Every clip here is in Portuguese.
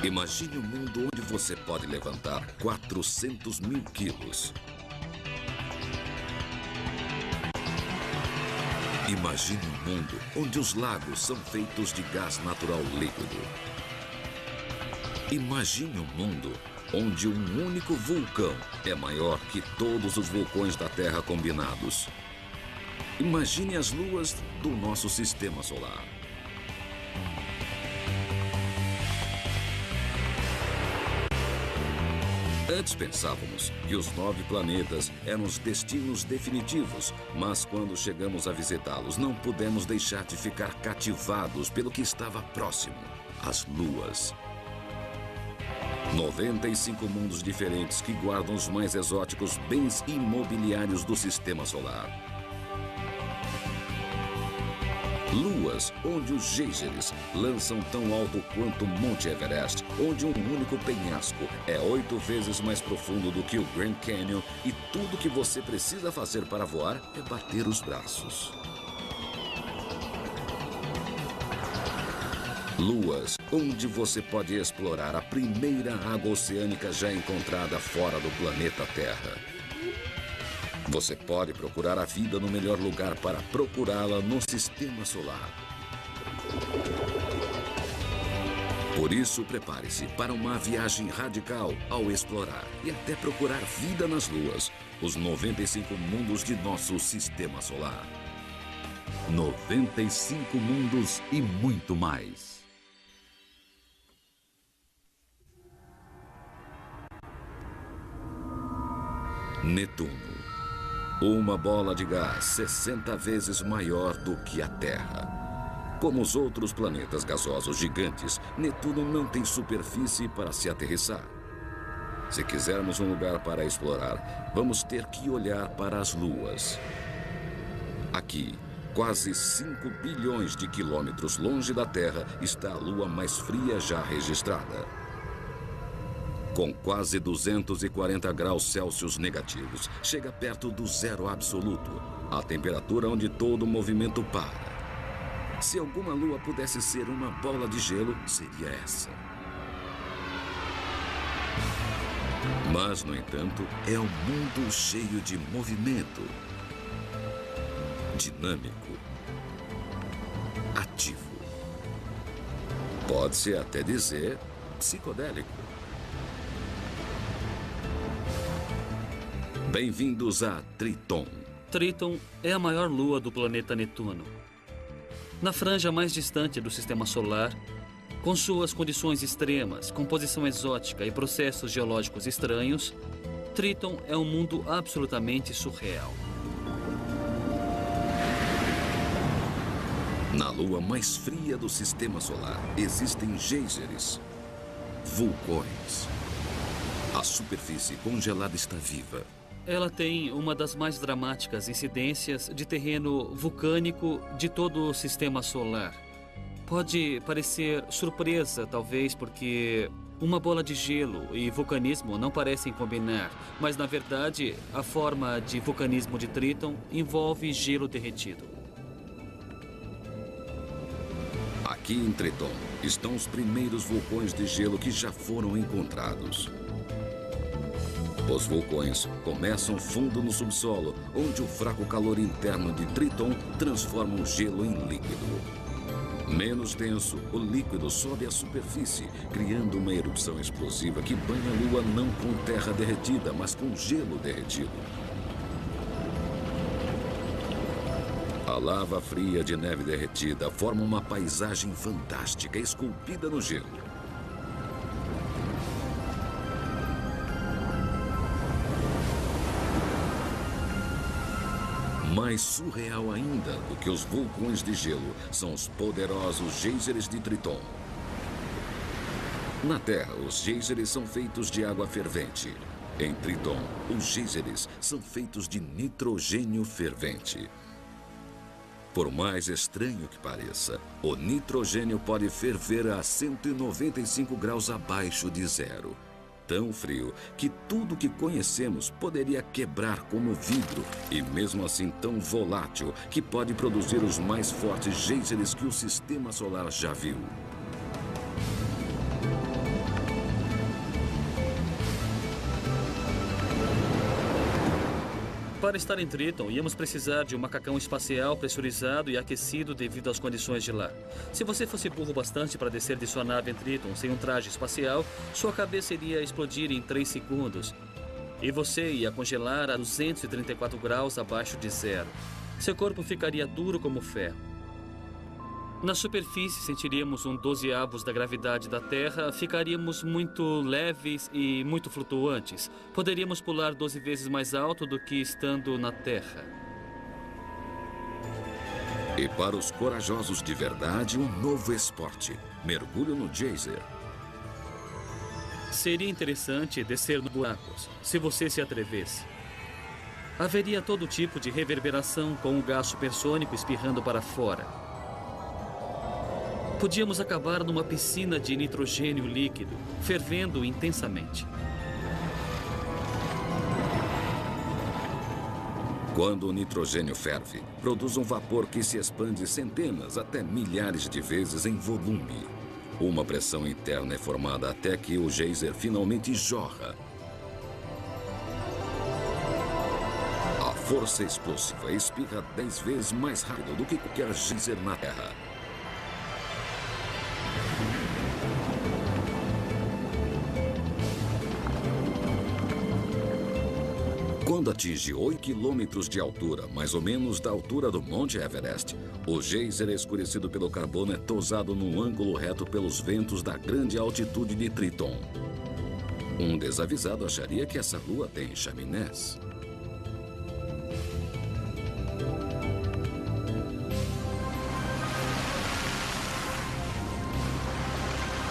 Imagine um mundo onde você pode levantar 400 mil quilos. Imagine um mundo onde os lagos são feitos de gás natural líquido. Imagine um mundo onde um único vulcão é maior que todos os vulcões da Terra combinados. Imagine as luas do nosso sistema solar. Antes pensávamos que os 9 planetas eram os destinos definitivos, mas quando chegamos a visitá-los, não pudemos deixar de ficar cativados pelo que estava próximo, as luas. 95 mundos diferentes que guardam os mais exóticos bens imobiliários do sistema solar. Luas onde os geysers lançam tão alto quanto o Monte Everest, onde um único penhasco é 8 vezes mais profundo do que o Grand Canyon e tudo que você precisa fazer para voar é bater os braços. Luas onde você pode explorar a primeira água oceânica já encontrada fora do planeta Terra. Você pode procurar a vida no melhor lugar para procurá-la no sistema solar. Por isso, prepare-se para uma viagem radical ao explorar e até procurar vida nas luas, os 95 mundos de nosso sistema solar. 95 mundos e muito mais. Netuno. Uma bola de gás 60 vezes maior do que a Terra. Como os outros planetas gasosos gigantes, Netuno não tem superfície para se aterrissar. Se quisermos um lugar para explorar, vamos ter que olhar para as luas. Aqui, quase 5 bilhões de quilômetros longe da Terra, está a lua mais fria já registrada. Com quase 240 graus Celsius negativos, chega perto do zero absoluto, a temperatura onde todo movimento para. Se alguma lua pudesse ser uma bola de gelo, seria essa. Mas, no entanto, é um mundo cheio de movimento, dinâmico, ativo. Pode-se até dizer psicodélico. Bem-vindos a Triton. Triton é a maior lua do planeta Netuno. Na franja mais distante do sistema solar, com suas condições extremas, composição exótica e processos geológicos estranhos, Triton é um mundo absolutamente surreal. Na lua mais fria do sistema solar, existem geysers, vulcões. A superfície congelada está viva. Ela tem uma das mais dramáticas incidências de terreno vulcânico de todo o sistema solar. Pode parecer surpresa, talvez, porque uma bola de gelo e vulcanismo não parecem combinar, mas, na verdade, a forma de vulcanismo de Triton envolve gelo derretido. Aqui em Triton estão os primeiros vulcões de gelo que já foram encontrados. Os vulcões começam fundo no subsolo, onde o fraco calor interno de Triton transforma o gelo em líquido. Menos denso, o líquido sobe à superfície, criando uma erupção explosiva que banha a lua não com terra derretida, mas com gelo derretido. A lava fria de neve derretida forma uma paisagem fantástica esculpida no gelo. Mais surreal ainda do que os vulcões de gelo são os poderosos geysers de Triton. Na Terra, os geysers são feitos de água fervente. Em Triton, os geysers são feitos de nitrogênio fervente. Por mais estranho que pareça, o nitrogênio pode ferver a 195 graus abaixo de zero. Tão frio que tudo que conhecemos poderia quebrar como vidro e mesmo assim tão volátil que pode produzir os mais fortes geysers que o sistema solar já viu. Para estar em Triton, íamos precisar de um macacão espacial pressurizado e aquecido devido às condições de lá. Se você fosse burro bastante para descer de sua nave em Triton sem um traje espacial, sua cabeça iria explodir em 3 segundos. E você ia congelar a 234 graus abaixo de zero. Seu corpo ficaria duro como ferro. Na superfície, sentiríamos um 12avos da gravidade da Terra, ficaríamos muito leves e muito flutuantes. Poderíamos pular 12 vezes mais alto do que estando na Terra. E para os corajosos de verdade, um novo esporte: mergulho no geyser. Seria interessante descer nos buracos, se você se atrevesse. Haveria todo tipo de reverberação com o gás supersônico espirrando para fora. Podíamos acabar numa piscina de nitrogênio líquido, fervendo intensamente. Quando o nitrogênio ferve, produz um vapor que se expande centenas até milhares de vezes em volume. Uma pressão interna é formada até que o geyser finalmente jorra. A força explosiva espirra 10 vezes mais rápido do que qualquer geyser na Terra. Quando atinge 8 quilômetros de altura, mais ou menos da altura do Monte Everest, o geyser escurecido pelo carbono é tosado num ângulo reto pelos ventos da grande altitude de Triton. Um desavisado acharia que essa lua tem chaminés.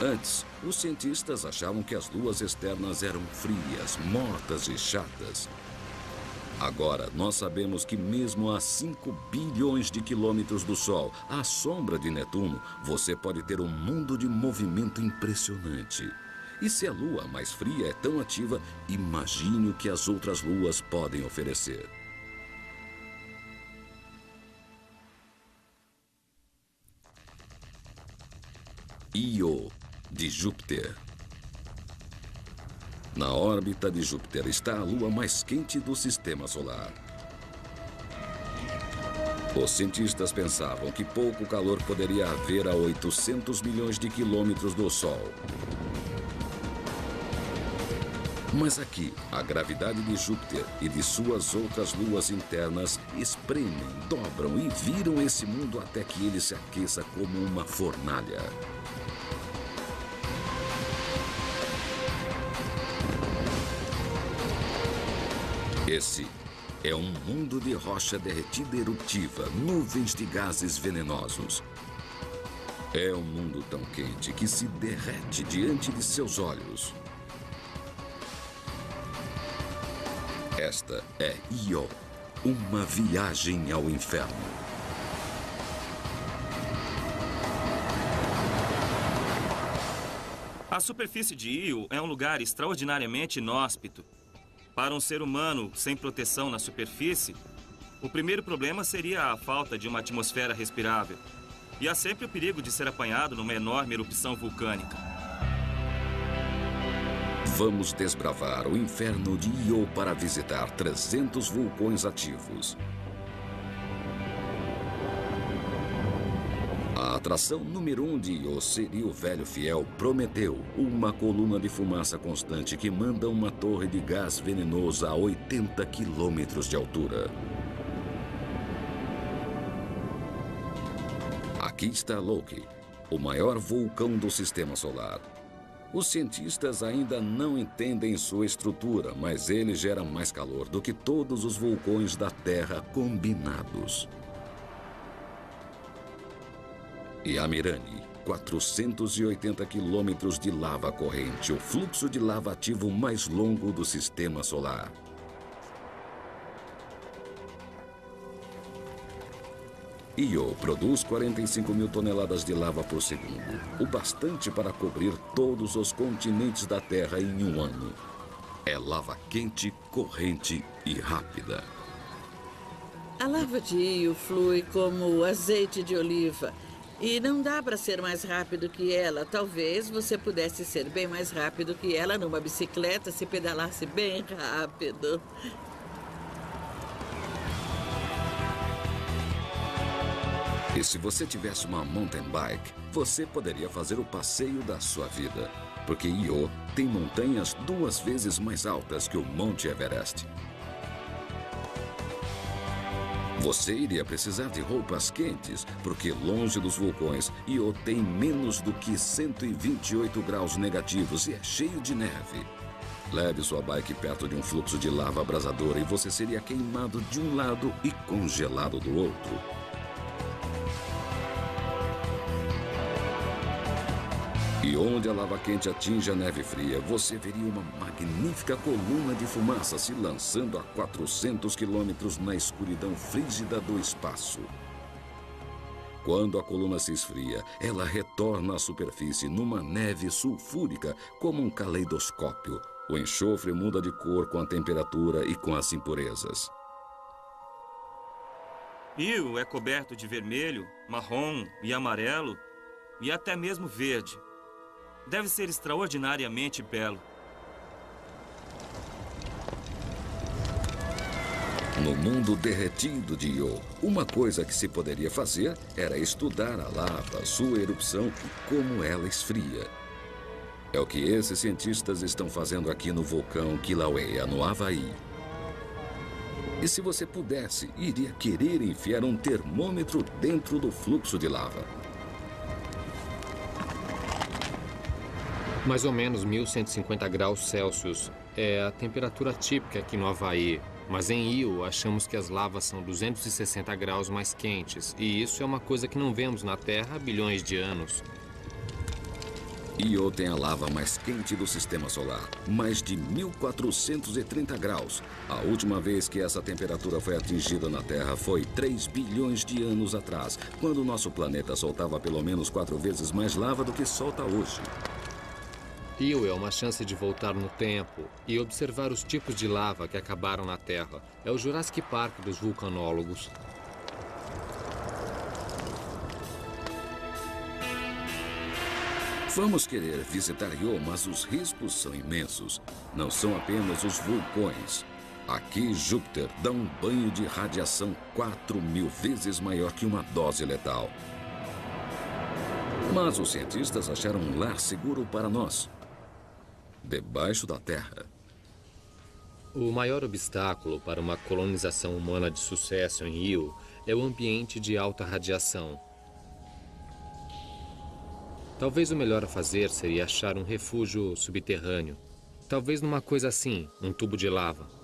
Antes, os cientistas achavam que as luas externas eram frias, mortas e chatas. Agora, nós sabemos que mesmo a 5 bilhões de quilômetros do Sol, à sombra de Netuno, você pode ter um mundo de movimento impressionante. E se a Lua mais fria é tão ativa, imagine o que as outras luas podem oferecer. Io, de Júpiter. Na órbita de Júpiter está a lua mais quente do Sistema Solar. Os cientistas pensavam que pouco calor poderia haver a 800 milhões de quilômetros do Sol. Mas aqui, a gravidade de Júpiter e de suas outras luas internas espremem, dobram e viram esse mundo até que ele se aqueça como uma fornalha. Esse é um mundo de rocha derretida eruptiva, nuvens de gases venenosos. É um mundo tão quente que se derrete diante de seus olhos. Esta é Io, uma viagem ao inferno. A superfície de Io é um lugar extraordinariamente inóspito. Para um ser humano sem proteção na superfície, o primeiro problema seria a falta de uma atmosfera respirável. E há sempre o perigo de ser apanhado numa enorme erupção vulcânica. Vamos desbravar o inferno de Io para visitar 300 vulcões ativos. A atração número 1 de Io seria o velho fiel Prometeu, uma coluna de fumaça constante que manda uma torre de gás venenoso a 80 quilômetros de altura. Aqui está Loki, o maior vulcão do Sistema Solar. Os cientistas ainda não entendem sua estrutura, mas ele gera mais calor do que todos os vulcões da Terra combinados. E Amirani, 480 quilômetros de lava corrente, o fluxo de lava ativo mais longo do Sistema Solar. Io produz 45 mil toneladas de lava por segundo, o bastante para cobrir todos os continentes da Terra em um ano. É lava quente, corrente e rápida. A lava de Io flui como azeite de oliva. E não dá para ser mais rápido que ela. Talvez você pudesse ser bem mais rápido que ela numa bicicleta se pedalasse bem rápido. E se você tivesse uma mountain bike, você poderia fazer o passeio da sua vida. Porque Io tem montanhas 2 vezes mais altas que o Monte Everest. Você iria precisar de roupas quentes, porque longe dos vulcões, Io tem menos do que 128 graus negativos e é cheio de neve. Leve sua bike perto de um fluxo de lava abrasadora e você seria queimado de um lado e congelado do outro. E onde a lava quente atinge a neve fria, você veria uma magnífica coluna de fumaça se lançando a 400 quilômetros na escuridão frígida do espaço. Quando a coluna se esfria, ela retorna à superfície numa neve sulfúrica, como um caleidoscópio. O enxofre muda de cor com a temperatura e com as impurezas. Io é coberto de vermelho, marrom e amarelo e até mesmo verde. Deve ser extraordinariamente belo. No mundo derretido de Io, uma coisa que se poderia fazer era estudar a lava, sua erupção e como ela esfria. É o que esses cientistas estão fazendo aqui no vulcão Kilauea, no Havaí. E se você pudesse, iria querer enfiar um termômetro dentro do fluxo de lava. Mais ou menos 1150 graus Celsius é a temperatura típica aqui no Havaí. Mas em Io, achamos que as lavas são 260 graus mais quentes. E isso é uma coisa que não vemos na Terra há bilhões de anos. Io tem a lava mais quente do sistema solar, mais de 1430 graus. A última vez que essa temperatura foi atingida na Terra foi 3 bilhões de anos atrás, quando o nosso planeta soltava pelo menos 4 vezes mais lava do que solta hoje. Io é uma chance de voltar no tempo e observar os tipos de lava que acabaram na Terra. É o Jurassic Park dos vulcanólogos. Vamos querer visitar Io, mas os riscos são imensos. Não são apenas os vulcões. Aqui, Júpiter dá um banho de radiação 4.000 vezes maior que uma dose letal. Mas os cientistas acharam um lar seguro para nós. Debaixo da Terra. O maior obstáculo para uma colonização humana de sucesso em Io é o ambiente de alta radiação. Talvez o melhor a fazer seria achar um refúgio subterrâneo. Talvez numa coisa assim, um tubo de lava.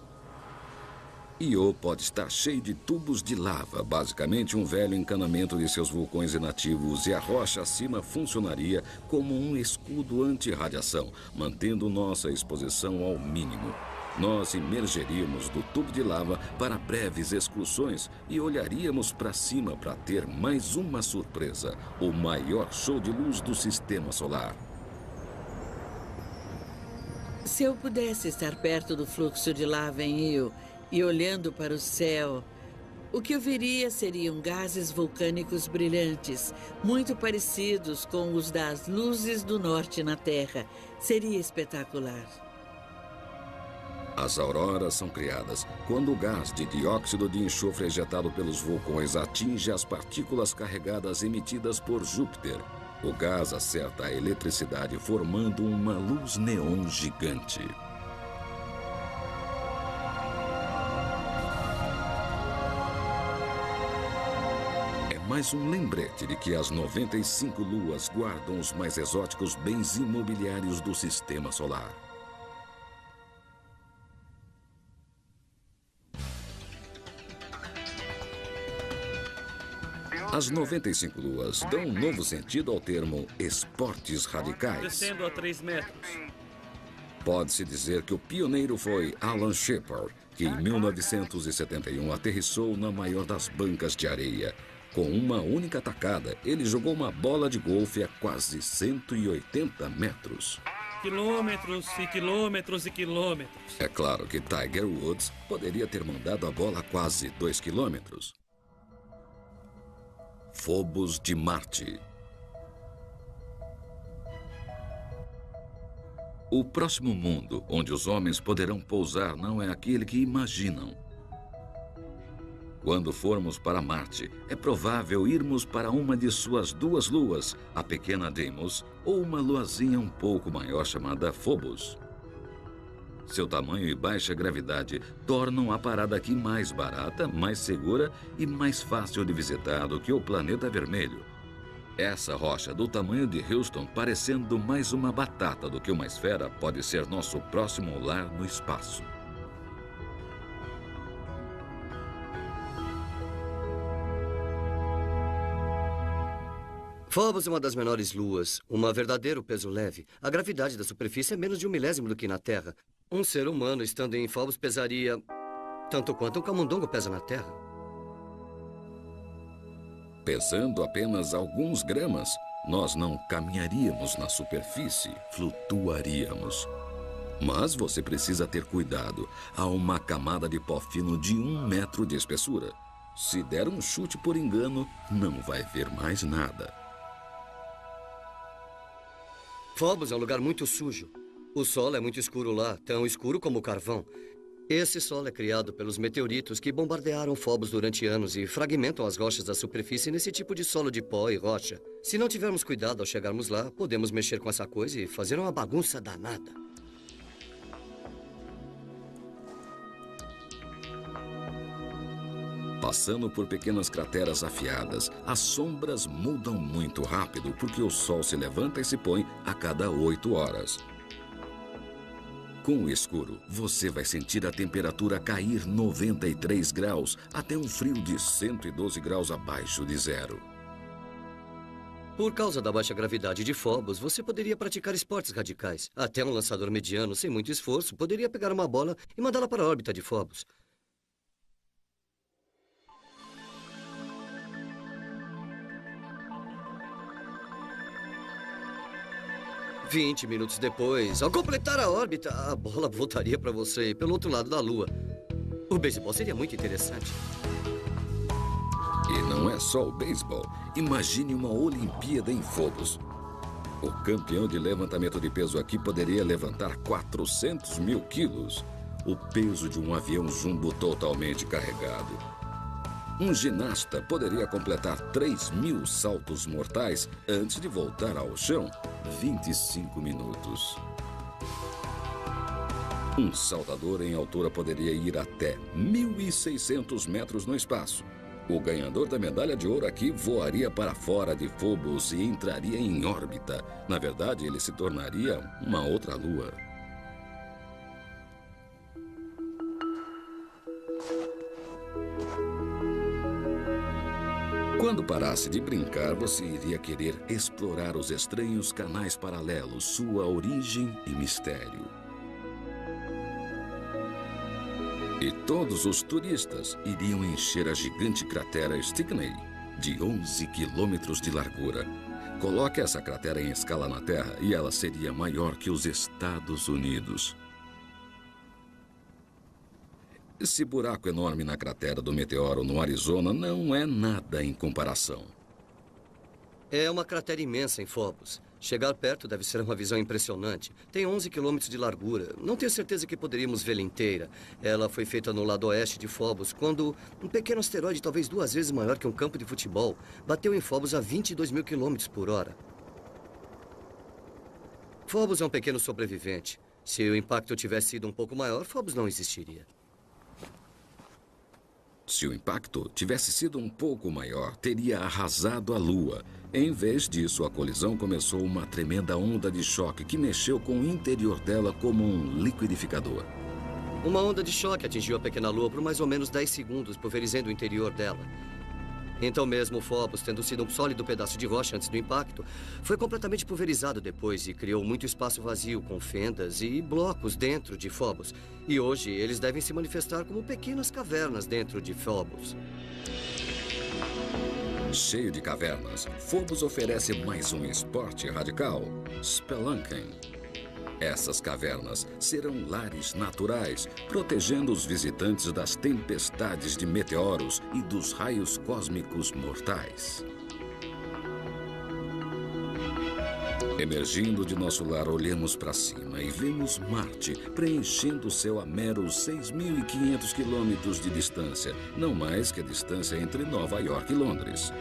Io pode estar cheio de tubos de lava, basicamente um velho encanamento de seus vulcões inativos, e a rocha acima funcionaria como um escudo anti-radiação, mantendo nossa exposição ao mínimo. Nós emergeríamos do tubo de lava para breves excursões e olharíamos para cima para ter mais uma surpresa, o maior show de luz do sistema solar. Se eu pudesse estar perto do fluxo de lava em Io e olhando para o céu, o que eu veria seriam gases vulcânicos brilhantes, muito parecidos com os das luzes do norte na Terra. Seria espetacular. As auroras são criadas quando o gás de dióxido de enxofre ejetado pelos vulcões atinge as partículas carregadas emitidas por Júpiter. O gás acerta a eletricidade, formando uma luz neon gigante. É mais um lembrete de que as 95 luas guardam os mais exóticos bens imobiliários do sistema solar. As 95 luas dão um novo sentido ao termo esportes radicais. Descendo a 3 metros. Pode-se dizer que o pioneiro foi Alan Shepard, que em 1971 aterrissou na maior das bancas de areia. Com uma única tacada, ele jogou uma bola de golfe a quase 180 metros. Quilômetros e quilômetros e quilômetros. É claro que Tiger Woods poderia ter mandado a bola a quase 2 quilômetros. Phobos de Marte. O próximo mundo onde os homens poderão pousar não é aquele que imaginam. Quando formos para Marte, é provável irmos para uma de suas 2 luas, a pequena Deimos, ou uma luazinha um pouco maior chamada Phobos. Seu tamanho e baixa gravidade tornam a parada aqui mais barata, mais segura e mais fácil de visitar do que o planeta vermelho. Essa rocha do tamanho de Houston, parecendo mais uma batata do que uma esfera, pode ser nosso próximo lar no espaço. Phobos é uma das menores luas, um verdadeiro peso leve. A gravidade da superfície é menos de 1/1000 do que na Terra. Um ser humano estando em Phobos pesaria tanto quanto um camundongo pesa na Terra. Pesando apenas alguns gramas, nós não caminharíamos na superfície, flutuaríamos. Mas você precisa ter cuidado. Há uma camada de pó fino de 1 metro de espessura. Se der um chute por engano, não vai ver mais nada. Phobos é um lugar muito sujo. O solo é muito escuro lá, tão escuro como o carvão. Esse solo é criado pelos meteoritos que bombardearam Phobos durante anos e fragmentam as rochas da superfície nesse tipo de solo de pó e rocha. Se não tivermos cuidado ao chegarmos lá, podemos mexer com essa coisa e fazer uma bagunça danada. Passando por pequenas crateras afiadas, as sombras mudam muito rápido porque o sol se levanta e se põe a cada 8 horas. Com o escuro, você vai sentir a temperatura cair 93 graus até um frio de 112 graus abaixo de zero. Por causa da baixa gravidade de Phobos, você poderia praticar esportes radicais. Até um lançador mediano, sem muito esforço, poderia pegar uma bola e mandá-la para a órbita de Phobos. 20 minutos depois, ao completar a órbita, a bola voltaria para você pelo outro lado da Lua. O beisebol seria muito interessante. E não é só o beisebol. Imagine uma Olimpíada em Phobos. O campeão de levantamento de peso aqui poderia levantar 400 mil quilos. O peso de um avião jumbo totalmente carregado. Um ginasta poderia completar 3.000 saltos mortais antes de voltar ao chão. 25 minutos. Um saltador em altura poderia ir até 1.600 metros no espaço. O ganhador da medalha de ouro aqui voaria para fora de Phobos e entraria em órbita. Na verdade, ele se tornaria uma outra lua. Quando parasse de brincar, você iria querer explorar os estranhos canais paralelos, sua origem e mistério. E todos os turistas iriam encher a gigante cratera Stickney, de 11 quilômetros de largura. Coloque essa cratera em escala na Terra e ela seria maior que os Estados Unidos. Esse buraco enorme na cratera do meteoro no Arizona não é nada em comparação. É uma cratera imensa em Phobos. Chegar perto deve ser uma visão impressionante. Tem 11 quilômetros de largura. Não tenho certeza que poderíamos vê-la inteira. Ela foi feita no lado oeste de Phobos, quando um pequeno asteroide, talvez 2 vezes maior que um campo de futebol, bateu em Phobos a 22 mil quilômetros por hora. Phobos é um pequeno sobrevivente. Se o impacto tivesse sido um pouco maior, Phobos não existiria. Se o impacto tivesse sido um pouco maior, teria arrasado a Lua. Em vez disso, a colisão começou uma tremenda onda de choque que mexeu com o interior dela como um liquidificador. Uma onda de choque atingiu a pequena Lua por mais ou menos 10 segundos, pulverizando o interior dela. Então mesmo Phobos, tendo sido um sólido pedaço de rocha antes do impacto, foi completamente pulverizado depois e criou muito espaço vazio com fendas e blocos dentro de Phobos. E hoje eles devem se manifestar como pequenas cavernas dentro de Phobos. Cheio de cavernas, Phobos oferece mais um esporte radical, Spelunking. Essas cavernas serão lares naturais, protegendo os visitantes das tempestades de meteoros e dos raios cósmicos mortais. Emergindo de nosso lar, olhamos para cima e vemos Marte preenchendo o céu a meros 6.500 quilômetros de distância, não mais que a distância entre Nova York e Londres.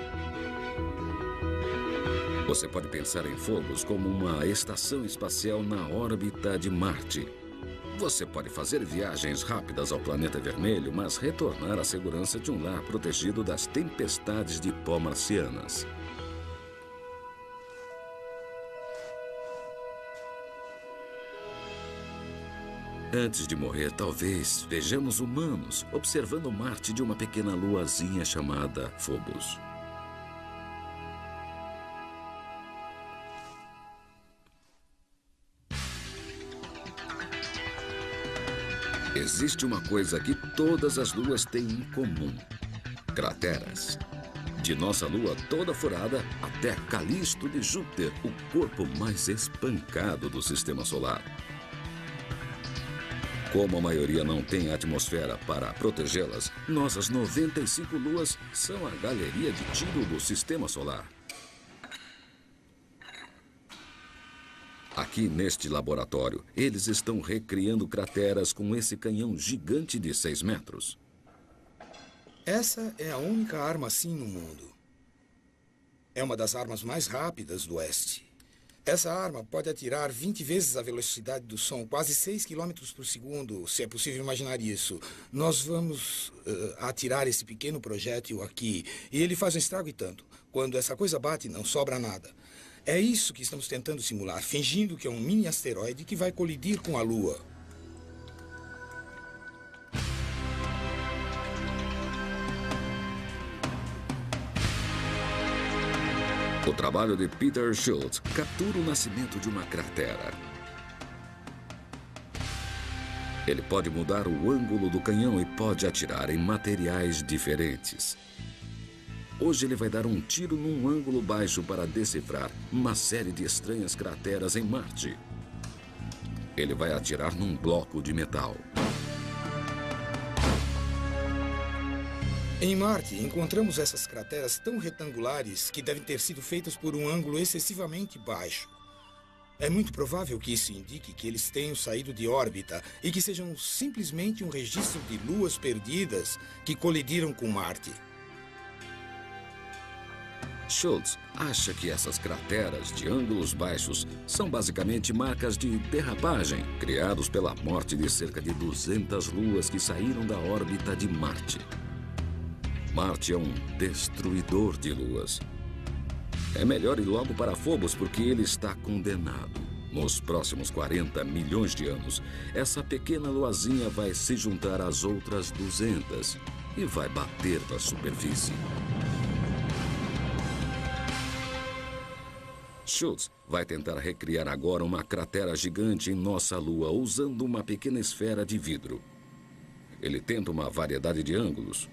Você pode pensar em Phobos como uma estação espacial na órbita de Marte. Você pode fazer viagens rápidas ao planeta vermelho, mas retornar à segurança de um lar protegido das tempestades de pó marcianas. Antes de morrer, talvez vejamos humanos observando Marte de uma pequena luazinha chamada Phobos. Existe uma coisa que todas as luas têm em comum: crateras. De nossa lua toda furada até Calisto de Júpiter, o corpo mais espancado do sistema solar. Como a maioria não tem atmosfera para protegê-las, nossas 95 luas são a galeria de tiro do sistema solar. Aqui neste laboratório, eles estão recriando crateras com esse canhão gigante de 6 metros. Essa é a única arma assim no mundo. É uma das armas mais rápidas do oeste. Essa arma pode atirar 20 vezes a velocidade do som, quase 6 km por segundo, se é possível imaginar isso. Nós vamos atirar esse pequeno projétil aqui, e ele faz um estrago e tanto. Quando essa coisa bate, não sobra nada. É isso que estamos tentando simular, fingindo que é um mini asteroide que vai colidir com a Lua. O trabalho de Peter Schultz captura o nascimento de uma cratera. Ele pode mudar o ângulo do canhão e pode atirar em materiais diferentes. Hoje ele vai dar um tiro num ângulo baixo para decifrar uma série de estranhas crateras em Marte. Ele vai atirar num bloco de metal. Em Marte, encontramos essas crateras tão retangulares que devem ter sido feitas por um ângulo excessivamente baixo. É muito provável que isso indique que eles tenham saído de órbita e que sejam simplesmente um registro de luas perdidas que colidiram com Marte. Schultz acha que essas crateras de ângulos baixos são basicamente marcas de derrapagem criados pela morte de cerca de 200 luas que saíram da órbita de Marte. Marte é um destruidor de luas. É melhor ir logo para Phobos porque ele está condenado. Nos próximos 40 milhões de anos, essa pequena luazinha vai se juntar às outras 200 e vai bater na superfície. Schultz vai tentar recriar agora uma cratera gigante em nossa Lua usando uma pequena esfera de vidro. Ele tenta uma variedade de ângulos.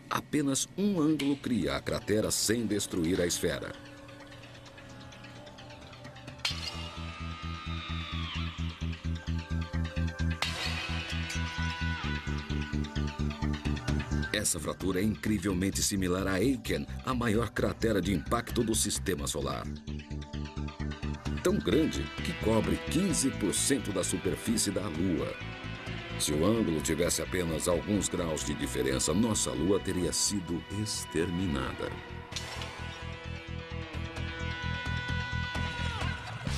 Apenas um ângulo cria a cratera sem destruir a esfera. Essa fratura é incrivelmente similar a Aiken, a maior cratera de impacto do sistema solar. Tão grande que cobre 15% da superfície da Lua. Se o ângulo tivesse apenas alguns graus de diferença, nossa Lua teria sido exterminada.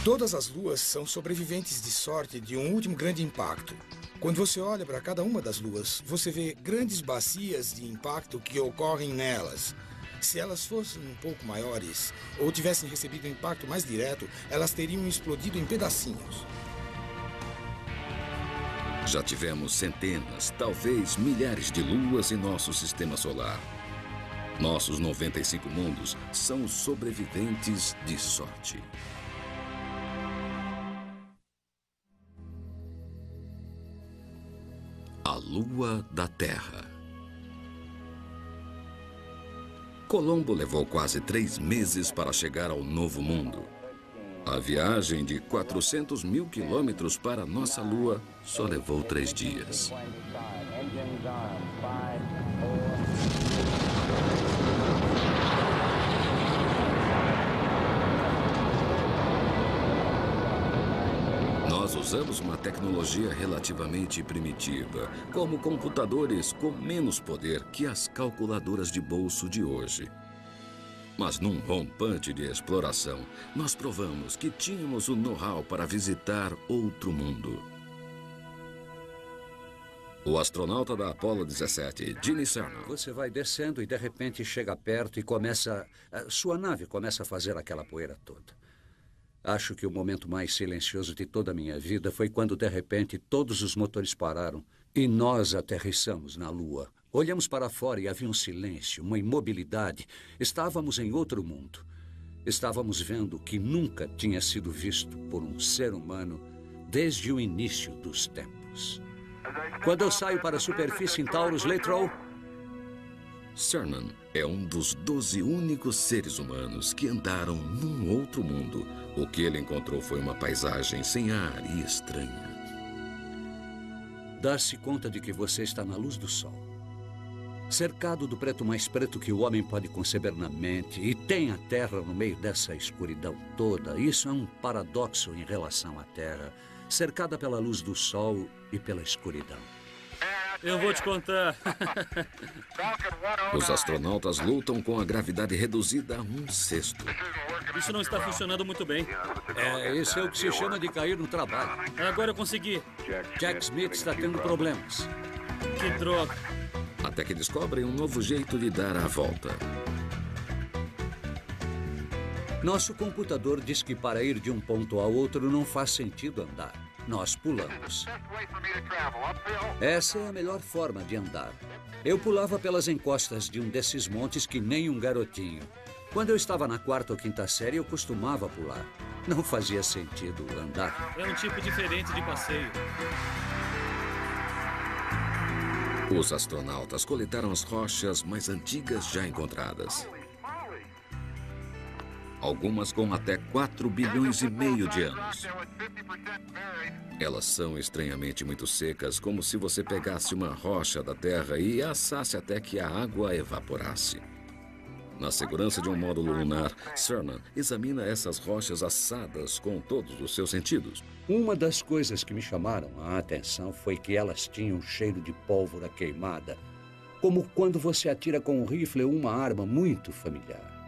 Todas as luas são sobreviventes de sorte de um último grande impacto. Quando você olha para cada uma das luas, você vê grandes bacias de impacto que ocorrem nelas. Se elas fossem um pouco maiores, ou tivessem recebido um impacto mais direto, elas teriam explodido em pedacinhos. Já tivemos centenas, talvez milhares de luas em nosso sistema solar. Nossos 95 mundos são sobreviventes de sorte. A Lua da Terra. Colombo levou quase 3 meses para chegar ao Novo Mundo. A viagem de 400 mil quilômetros para nossa Lua só levou 3 dias. usamos uma tecnologia relativamente primitiva, como computadores com menos poder que as calculadoras de bolso de hoje. Mas num rompante de exploração, nós provamos que tínhamos o know-how para visitar outro mundo. O astronauta da Apollo 17, Gene Cernan. Você vai descendo e de repente chega perto e sua nave começa a fazer aquela poeira toda. Acho que o momento mais silencioso de toda a minha vida foi quando de repente todos os motores pararam e nós aterrissamos na Lua. Olhamos para fora e havia um silêncio, uma imobilidade. Estávamos em outro mundo. Estávamos vendo o que nunca tinha sido visto por um ser humano desde o início dos tempos. Quando eu saio para a superfície em Taurus Latrow... Cernan é um dos 12 únicos seres humanos que andaram num outro mundo. O que ele encontrou foi uma paisagem sem ar e estranha. Dar-se conta de que você está na luz do sol, cercado do preto mais preto que o homem pode conceber na mente, e tem a Terra no meio dessa escuridão toda. Isso é um paradoxo em relação à Terra, cercada pela luz do sol e pela escuridão. Eu vou te contar. Os astronautas lutam com a gravidade reduzida a 1/6. Isso não está funcionando muito bem. Isso é o que se chama de cair no trabalho. Agora eu consegui. Jack Smith está tendo problemas. Que droga. Até que descobrem um novo jeito de dar a volta. Nosso computador diz que para ir de um ponto ao outro não faz sentido andar. Nós pulamos. Essa é a melhor forma de andar. Eu pulava pelas encostas de um desses montes que nem um garotinho. Quando eu estava na 4ª ou 5ª série, eu costumava pular. Não fazia sentido andar. É um tipo diferente de passeio. Os astronautas coletaram as rochas mais antigas já encontradas. Algumas com até 4,5 bilhões de anos. Elas são estranhamente muito secas, como se você pegasse uma rocha da Terra e assasse até que a água evaporasse. Na segurança de um módulo lunar, Cernan examina essas rochas assadas com todos os seus sentidos. Uma das coisas que me chamaram a atenção foi que elas tinham cheiro de pólvora queimada, como quando você atira com um rifle ou uma arma muito familiar.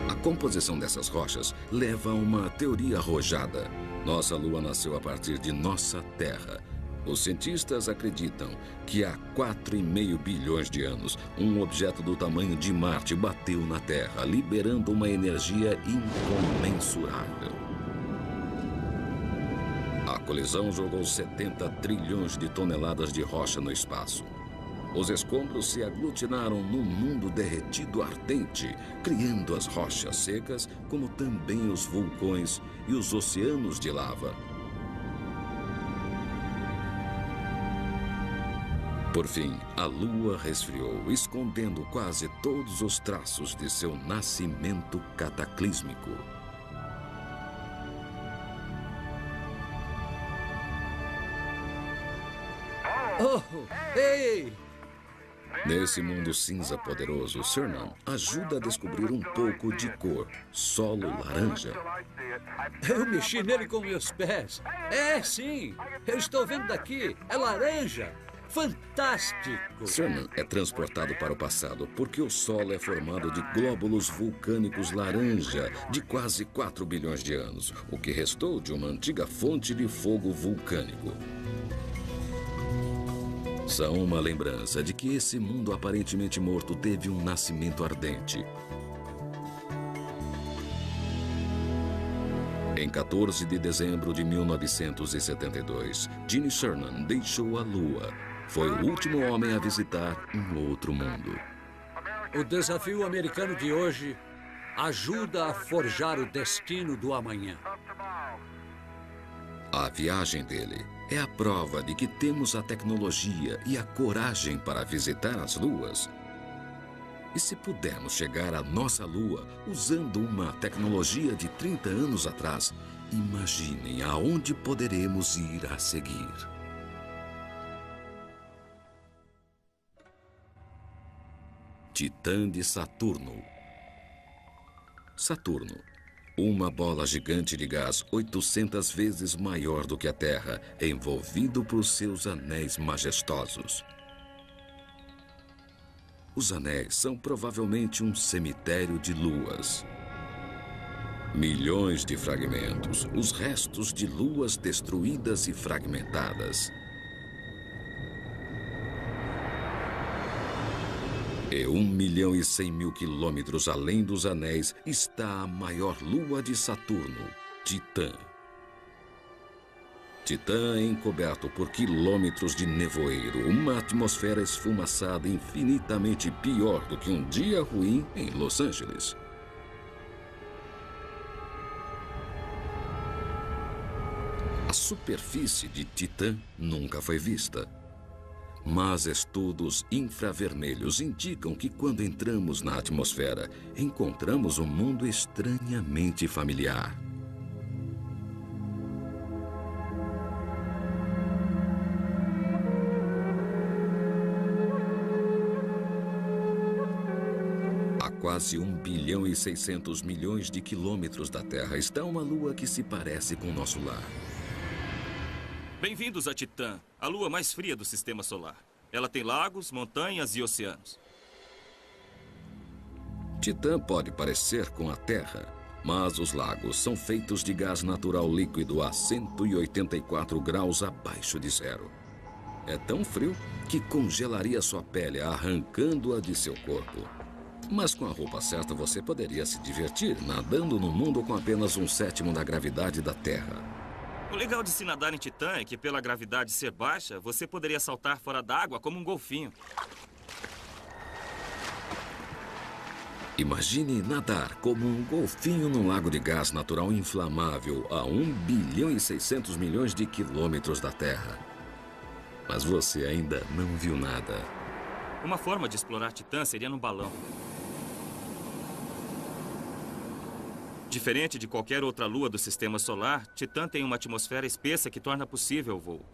A composição dessas rochas leva a uma teoria arrojada. Nossa Lua nasceu a partir de nossa Terra. Os cientistas acreditam que há 4,5 bilhões de anos, um objeto do tamanho de Marte bateu na Terra, liberando uma energia incomensurável. A colisão jogou 70 trilhões de toneladas de rocha no espaço. Os escombros se aglutinaram num mundo derretido ardente, criando as rochas secas, como também os vulcões e os oceanos de lava. Por fim, a Lua resfriou, escondendo quase todos os traços de seu nascimento cataclísmico. Oh, ei! Nesse mundo cinza poderoso, Cernan ajuda a descobrir um pouco de cor, solo laranja. Eu mexi nele com meus pés. Sim, eu estou vendo daqui, é laranja. Fantástico! Cernan é transportado para o passado porque o Sol é formado de glóbulos vulcânicos laranja de quase 4 bilhões de anos, o que restou de uma antiga fonte de fogo vulcânico. São uma lembrança de que esse mundo aparentemente morto teve um nascimento ardente. Em 14 de dezembro de 1972, Gene Cernan deixou a Lua. Foi o último homem a visitar um outro mundo. O desafio americano de hoje ajuda a forjar o destino do amanhã. A viagem dele é a prova de que temos a tecnologia e a coragem para visitar as luas. E se pudermos chegar à nossa Lua usando uma tecnologia de 30 anos atrás, imaginem aonde poderemos ir a seguir. Titã de Saturno. Saturno Uma bola gigante de gás 800 vezes maior do que a Terra, envolvido por seus anéis majestosos. Os anéis são provavelmente um cemitério de luas. Milhões de fragmentos, os restos de luas destruídas e fragmentadas. E 1.100.000 quilômetros além dos anéis está a maior lua de Saturno, Titã. Titã é encoberto por quilômetros de nevoeiro, uma atmosfera esfumaçada infinitamente pior do que um dia ruim em Los Angeles. A superfície de Titã nunca foi vista. Mas estudos infravermelhos indicam que quando entramos na atmosfera, encontramos um mundo estranhamente familiar. A quase 1,6 bilhão de quilômetros da Terra está uma lua que se parece com nosso lar. Bem-vindos a Titã, a lua mais fria do sistema solar. Ela tem lagos, montanhas e oceanos. Titã pode parecer com a Terra, mas os lagos são feitos de gás natural líquido a 184 graus abaixo de zero. É tão frio que congelaria sua pele, arrancando-a de seu corpo. Mas com a roupa certa você poderia se divertir nadando no mundo com apenas 1/7 da gravidade da Terra. O legal de se nadar em Titã é que, pela gravidade ser baixa, você poderia saltar fora d'água como um golfinho. Imagine nadar como um golfinho num lago de gás natural inflamável a 1,6 bilhão de quilômetros da Terra. Mas você ainda não viu nada. Uma forma de explorar Titã seria num balão. Diferente de qualquer outra lua do sistema solar, Titã tem uma atmosfera espessa que torna possível o voo.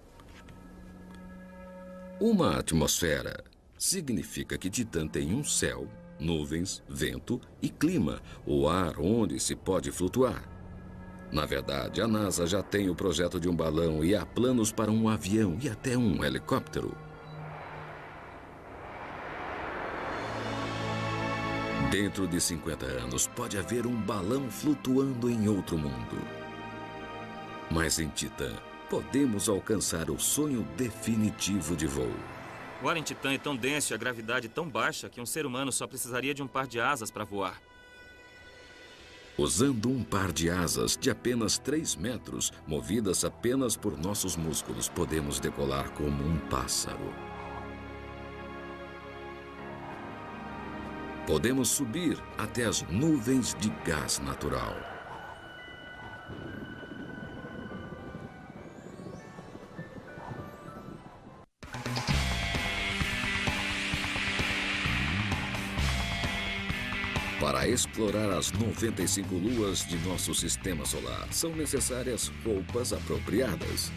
Uma atmosfera significa que Titã tem um céu, nuvens, vento e clima, o ar onde se pode flutuar. Na verdade, a NASA já tem o projeto de um balão e há planos para um avião e até um helicóptero. Dentro de 50 anos, pode haver um balão flutuando em outro mundo. Mas em Titã, podemos alcançar o sonho definitivo de voo. O ar em Titã é tão denso e a gravidade tão baixa que um ser humano só precisaria de um par de asas para voar. Usando um par de asas de apenas 3 metros, movidas apenas por nossos músculos, podemos decolar como um pássaro. Podemos subir até as nuvens de gás natural. Para explorar as 95 luas de nosso sistema solar, são necessárias roupas apropriadas.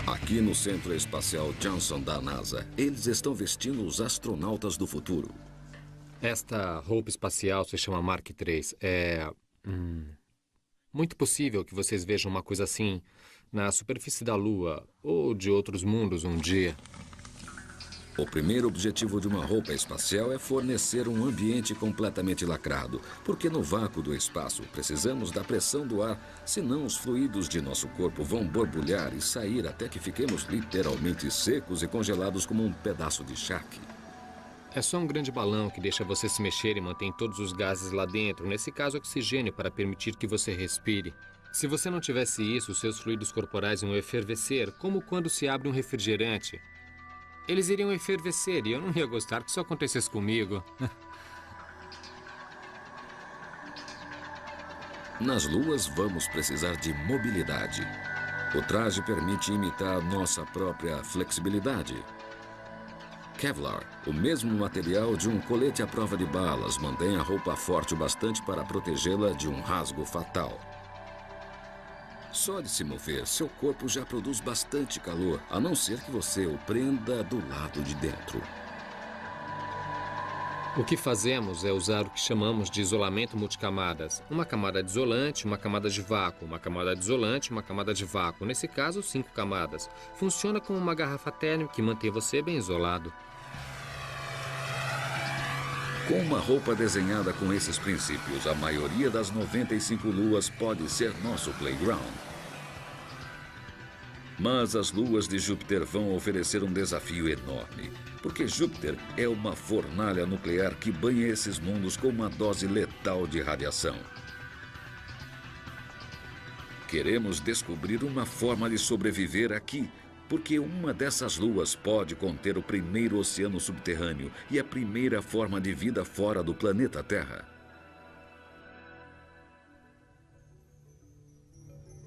Aqui no Centro Espacial Johnson da NASA, eles estão vestindo os astronautas do futuro. Esta roupa espacial se chama Mark III. É muito possível que vocês vejam uma coisa assim na superfície da Lua ou de outros mundos um dia. O primeiro objetivo de uma roupa espacial é fornecer um ambiente completamente lacrado, porque no vácuo do espaço precisamos da pressão do ar, senão os fluidos de nosso corpo vão borbulhar e sair até que fiquemos literalmente secos e congelados como um pedaço de charque. É só um grande balão que deixa você se mexer e mantém todos os gases lá dentro, nesse caso oxigênio, para permitir que você respire. Se você não tivesse isso, seus fluidos corporais iam efervescer, como quando se abre um refrigerante. Eles iriam efervescer e eu não ia gostar que isso acontecesse comigo. Nas luas, vamos precisar de mobilidade. O traje permite imitar nossa própria flexibilidade. Kevlar, o mesmo material de um colete à prova de balas, mantém a roupa forte o bastante para protegê-la de um rasgo fatal. Só de se mover, seu corpo já produz bastante calor, a não ser que você o prenda do lado de dentro. O que fazemos é usar o que chamamos de isolamento multicamadas. Uma camada de isolante, uma camada de vácuo, uma camada de isolante, uma camada de vácuo. Nesse caso, 5 camadas. Funciona como uma garrafa térmica que mantém você bem isolado. Com uma roupa desenhada com esses princípios, a maioria das 95 luas pode ser nosso playground. Mas as luas de Júpiter vão oferecer um desafio enorme, porque Júpiter é uma fornalha nuclear que banha esses mundos com uma dose letal de radiação. Queremos descobrir uma forma de sobreviver aqui, porque uma dessas luas pode conter o primeiro oceano subterrâneo e a primeira forma de vida fora do planeta Terra.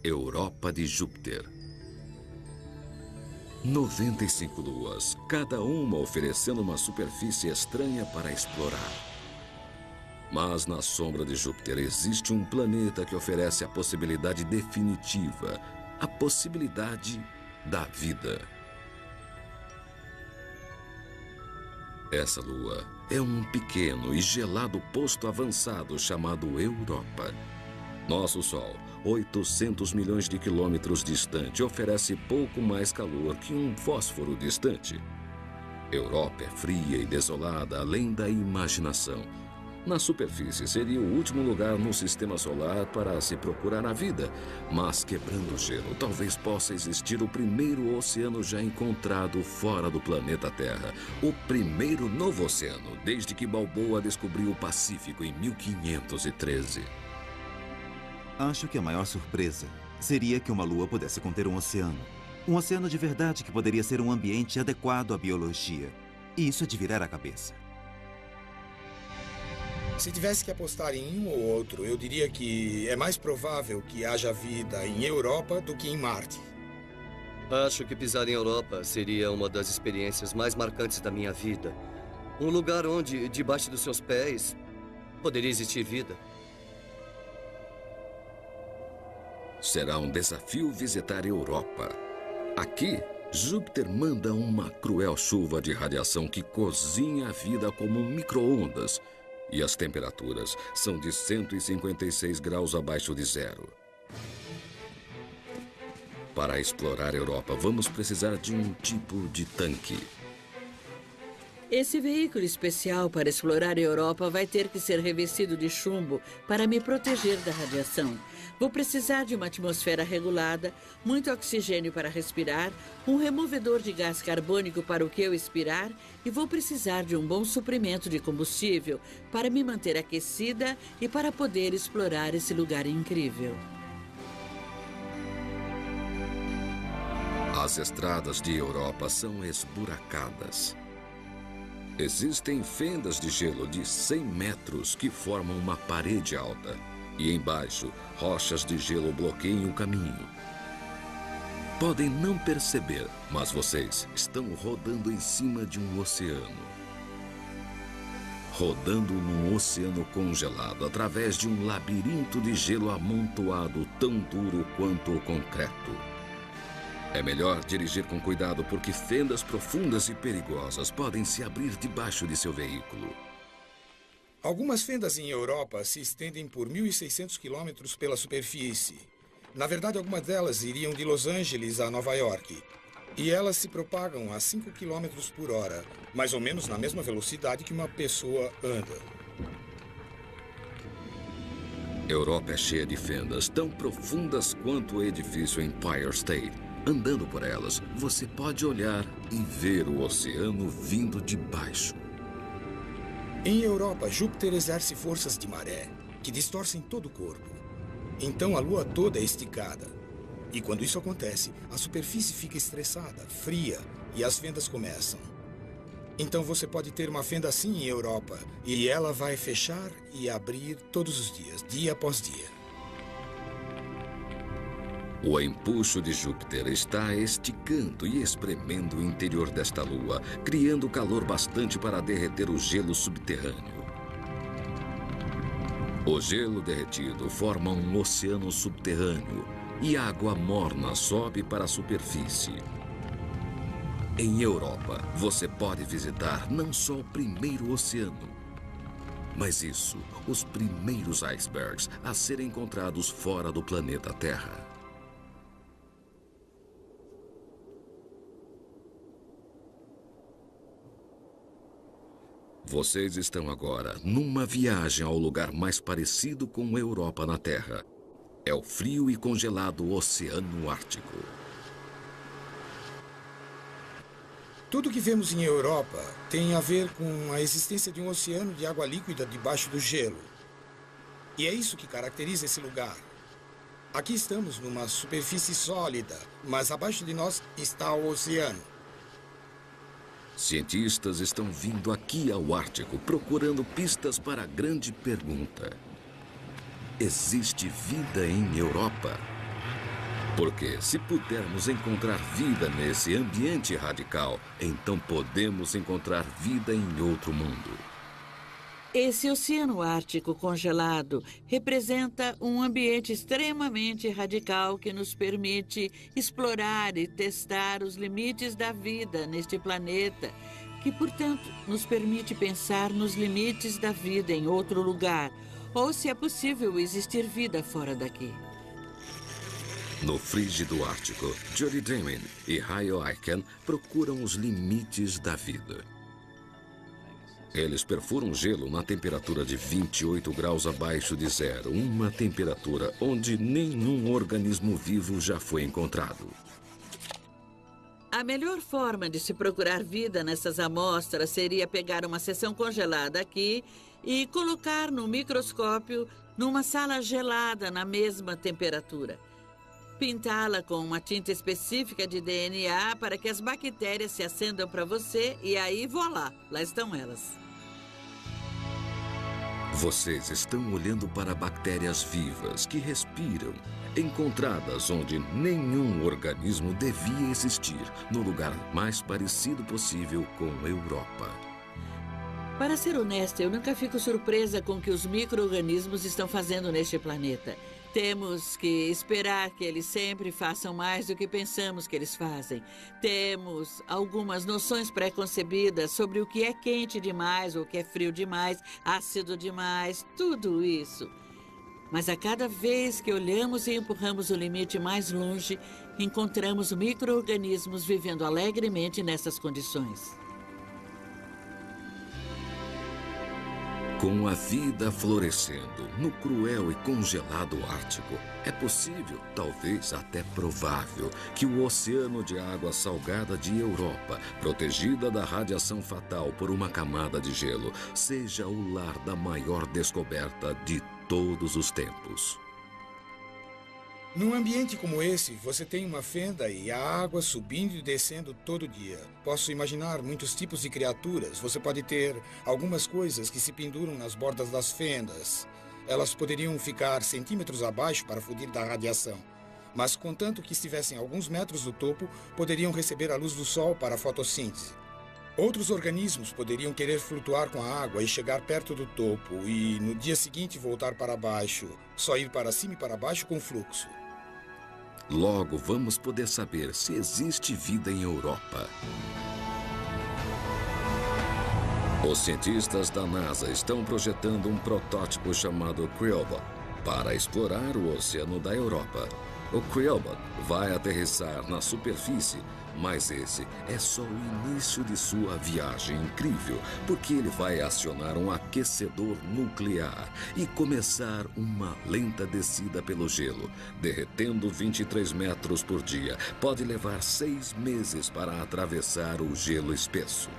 Europa de Júpiter. 95 luas, cada uma oferecendo uma superfície estranha para explorar. Mas na sombra de Júpiter existe um planeta que oferece a possibilidade definitiva, a possibilidade da vida. Essa lua é um pequeno e gelado posto avançado chamado Europa. Nosso Sol, 800 milhões de quilômetros distante, oferece pouco mais calor que um fósforo distante. Europa é fria e desolada, além da imaginação. Na superfície, seria o último lugar no sistema solar para se procurar a vida. Mas, quebrando o gelo, talvez possa existir o primeiro oceano já encontrado fora do planeta Terra. O primeiro novo oceano, desde que Balboa descobriu o Pacífico em 1513. Acho que a maior surpresa seria que uma lua pudesse conter um oceano. Um oceano de verdade que poderia ser um ambiente adequado à biologia. E isso é de virar a cabeça. Se tivesse que apostar em um ou outro, eu diria que é mais provável que haja vida em Europa do que em Marte. Acho que pisar em Europa seria uma das experiências mais marcantes da minha vida. Um lugar onde, debaixo dos seus pés, poderia existir vida. Será um desafio visitar Europa. Aqui, Júpiter manda uma cruel chuva de radiação que cozinha a vida como micro-ondas. E as temperaturas são de 156 graus abaixo de zero. Para explorar a Europa, vamos precisar de um tipo de tanque. Esse veículo especial para explorar a Europa vai ter que ser revestido de chumbo para me proteger da radiação. Vou precisar de uma atmosfera regulada, muito oxigênio para respirar, um removedor de gás carbônico para o que eu expirar e vou precisar de um bom suprimento de combustível para me manter aquecida e para poder explorar esse lugar incrível. As estradas de Europa são esburacadas. Existem fendas de gelo de 100 metros que formam uma parede alta. E embaixo, rochas de gelo bloqueiam o caminho. Podem não perceber, mas vocês estão rodando em cima de um oceano. Rodando num oceano congelado através de um labirinto de gelo amontoado tão duro quanto o concreto. É melhor dirigir com cuidado porque fendas profundas e perigosas podem se abrir debaixo de seu veículo. Algumas fendas em Europa se estendem por 1.600 quilômetros pela superfície. Na verdade, algumas delas iriam de Los Angeles a Nova York. E elas se propagam a 5 quilômetros por hora, mais ou menos na mesma velocidade que uma pessoa anda. Europa é cheia de fendas tão profundas quanto o edifício Empire State. Andando por elas, você pode olhar e ver o oceano vindo de baixo. Em Europa, Júpiter exerce forças de maré, que distorcem todo o corpo. Então a Lua toda é esticada. E quando isso acontece, a superfície fica estressada, fria, e as fendas começam. Então você pode ter uma fenda assim em Europa, e ela vai fechar e abrir todos os dias, dia após dia. O empuxo de Júpiter está esticando e espremendo o interior desta lua, criando calor bastante para derreter o gelo subterrâneo. O gelo derretido forma um oceano subterrâneo e água morna sobe para a superfície. Em Europa, você pode visitar não só o primeiro oceano, Mas isso, os primeiros icebergs a serem encontrados fora do planeta Terra. Vocês estão agora numa viagem ao lugar mais parecido com a Europa na Terra. É o frio e congelado Oceano Ártico. Tudo que vemos em Europa tem a ver com a existência de um oceano de água líquida debaixo do gelo. E é isso que caracteriza esse lugar. Aqui estamos numa superfície sólida, mas abaixo de nós está o oceano. Cientistas estão vindo aqui ao Ártico procurando pistas para a grande pergunta: existe vida em Europa? Porque se pudermos encontrar vida nesse ambiente radical, então podemos encontrar vida em outro mundo. Esse Oceano Ártico congelado representa um ambiente extremamente radical que nos permite explorar e testar os limites da vida neste planeta, que, portanto, nos permite pensar nos limites da vida em outro lugar, ou se é possível existir vida fora daqui. No frígido Ártico, Jody Dreamin e Hayo Aiken procuram os limites da vida. Eles perfuram gelo na temperatura de 28 graus abaixo de zero, uma temperatura onde nenhum organismo vivo já foi encontrado. A melhor forma de se procurar vida nessas amostras seria pegar uma seção congelada aqui e colocar no microscópio numa sala gelada na mesma temperatura. Pintá-la com uma tinta específica de DNA para que as bactérias se acendam para você e aí, voilá, lá estão elas. Vocês estão olhando para bactérias vivas que respiram, encontradas onde nenhum organismo devia existir, no lugar mais parecido possível com a Europa. Para ser honesta, eu nunca fico surpresa com o que os micro-organismos estão fazendo neste planeta. Temos que esperar que eles sempre façam mais do que pensamos que eles fazem. Temos algumas noções pré-concebidas sobre o que é quente demais, ou o que é frio demais, ácido demais, tudo isso. Mas a cada vez que olhamos e empurramos o limite mais longe, encontramos micro-organismos vivendo alegremente nessas condições. Com a vida florescendo no cruel e congelado Ártico, é possível, talvez até provável, que o oceano de água salgada de Europa, protegida da radiação fatal por uma camada de gelo, seja o lar da maior descoberta de todos os tempos. Num ambiente como esse, você tem uma fenda e a água subindo e descendo todo dia. Posso imaginar muitos tipos de criaturas. Você pode ter algumas coisas que se penduram nas bordas das fendas. Elas poderiam ficar centímetros abaixo para fugir da radiação. Mas, contanto que estivessem alguns metros do topo, poderiam receber a luz do sol para a fotossíntese. Outros organismos poderiam querer flutuar com a água e chegar perto do topo e, no dia seguinte, voltar para baixo. Só ir para cima e para baixo com fluxo. Logo vamos poder saber se existe vida em Europa. Os cientistas da NASA estão projetando um protótipo chamado Creelbot para explorar o oceano da Europa. O Creelbot vai aterrissar na superfície, mas esse é só o início de sua viagem incrível, porque ele vai acionar um aquecedor nuclear e começar uma lenta descida pelo gelo, derretendo 23 metros por dia. Pode levar 6 meses para atravessar o gelo espesso.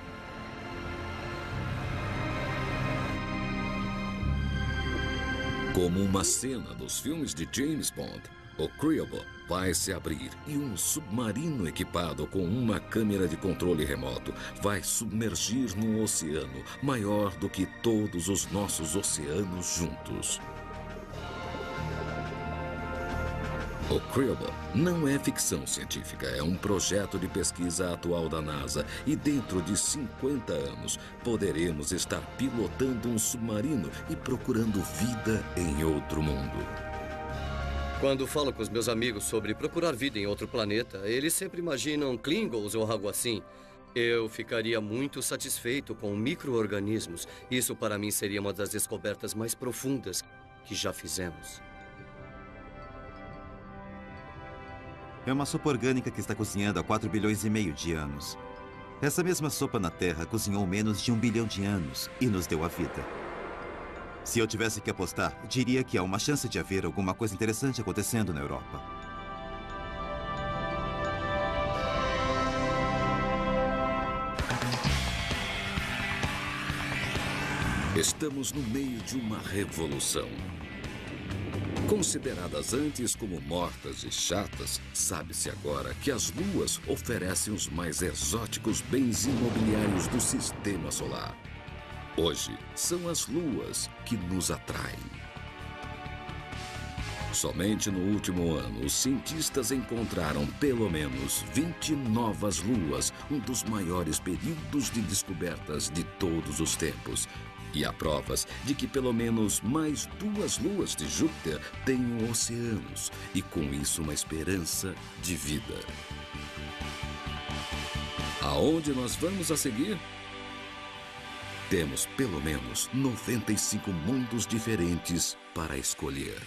Como uma cena dos filmes de James Bond, o Creelbot vai se abrir e um submarino equipado com uma câmera de controle remoto vai submergir num oceano maior do que todos os nossos oceanos juntos. O Creelbot não é ficção científica, é um projeto de pesquisa atual da NASA e dentro de 50 anos poderemos estar pilotando um submarino e procurando vida em outro mundo. Quando falo com os meus amigos sobre procurar vida em outro planeta, eles sempre imaginam Klingons ou algo assim. Eu ficaria muito satisfeito com micro-organismos. Isso, para mim, seria uma das descobertas mais profundas que já fizemos. É uma sopa orgânica que está cozinhando há 4,5 bilhões de anos. Essa mesma sopa na Terra cozinhou menos de 1 bilhão de anos e nos deu a vida. Se eu tivesse que apostar, diria que há uma chance de haver alguma coisa interessante acontecendo na Europa. Estamos no meio de uma revolução. Consideradas antes como mortas e chatas, sabe-se agora que as luas oferecem os mais exóticos bens imobiliários do sistema solar. Hoje, são as luas que nos atraem. Somente no último ano, os cientistas encontraram pelo menos 20 novas luas, um dos maiores períodos de descobertas de todos os tempos. E há provas de que pelo menos mais 2 luas de Júpiter têm oceanos e com isso uma esperança de vida. Aonde nós vamos a seguir? Temos pelo menos 95 mundos diferentes para escolher.